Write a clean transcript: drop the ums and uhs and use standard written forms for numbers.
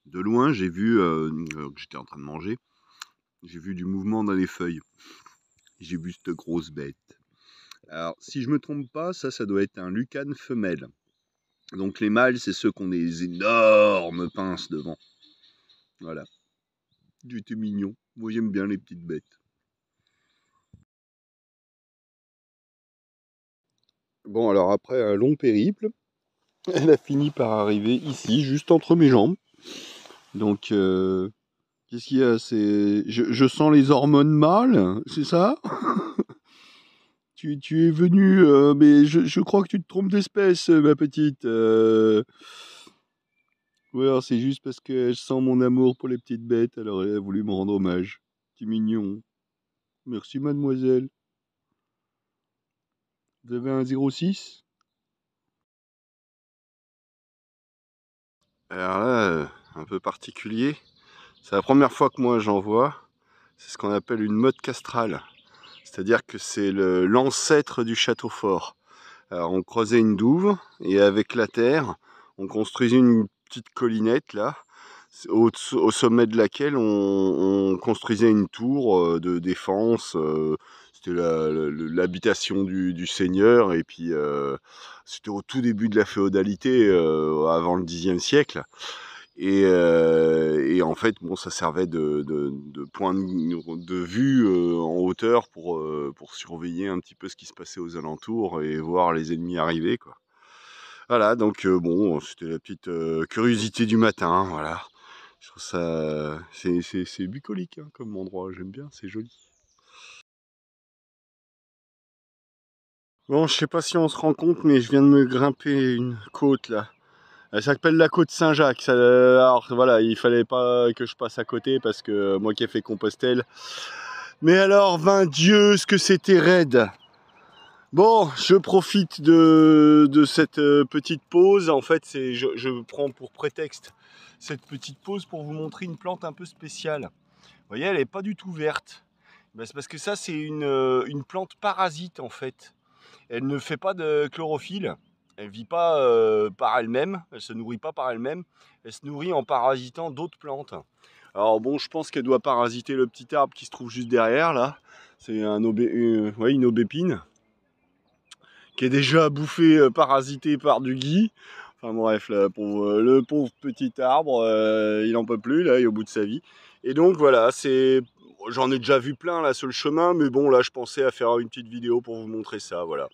De loin, j'ai vu, que j'étais en train de manger, j'ai vu du mouvement dans les feuilles. J'ai vu cette grosse bête. Alors, si je me trompe pas, ça doit être un lucane femelle. Donc les mâles, c'est ceux qui ont des énormes pinces devant. Voilà. Du tout mignon. Moi, j'aime bien les petites bêtes. Bon, alors après un long périple, elle a fini par arriver ici, juste entre mes jambes. Donc, qu'est-ce qu'il y a? Je sens les hormones mâles, c'est ça? Tu es venu, mais je crois que tu te trompes d'espèce, ma petite. Ou alors c'est juste parce qu'elle sent mon amour pour les petites bêtes, alors elle a voulu me rendre hommage. C'est mignon. Merci, mademoiselle. Vous avez un 06? Alors là, un peu particulier. C'est la première fois que moi j'en vois. C'est ce qu'on appelle une motte castrale. C'est-à-dire que c'est l'ancêtre du château fort. Alors on creusait une douve et avec la terre, on construisait une petite collinette là, au sommet de laquelle on construisait une tour de défense. C'était l'habitation du seigneur et puis c'était au tout début de la féodalité, avant le Xe siècle. Et en fait, bon, ça servait de point de vue en hauteur pour surveiller un petit peu ce qui se passait aux alentours et voir les ennemis arriver, quoi. Voilà, donc bon, c'était la petite curiosité du matin, voilà. Je trouve ça, c'est bucolique hein, comme endroit, j'aime bien, c'est joli. Bon, je sais pas si on se rend compte, mais je viens de me grimper une côte là. Elle s'appelle la côte Saint-Jacques. Alors voilà, il fallait pas que je passe à côté parce que moi qui ai fait Compostelle. Mais alors, 20 Dieu, ce que c'était raide. Bon, je profite de cette petite pause. En fait, je prends pour prétexte cette petite pause pour vous montrer une plante un peu spéciale. Vous voyez, elle n'est pas du tout verte. Ben, c'est parce que ça, c'est une plante parasite en fait. Elle ne fait pas de chlorophylle. Elle vit pas par elle-même. Elle se nourrit pas par elle-même. Elle se nourrit en parasitant d'autres plantes. Alors bon, je pense qu'elle doit parasiter le petit arbre qui se trouve juste derrière là. C'est une aubépine qui est déjà bouffé, parasité par du gui. Enfin bref, là, le pauvre petit arbre, il n'en peut plus, là, il est au bout de sa vie. Et donc voilà, j'en ai déjà vu plein là sur le chemin, mais bon, là, je pensais à faire une petite vidéo pour vous montrer ça, voilà.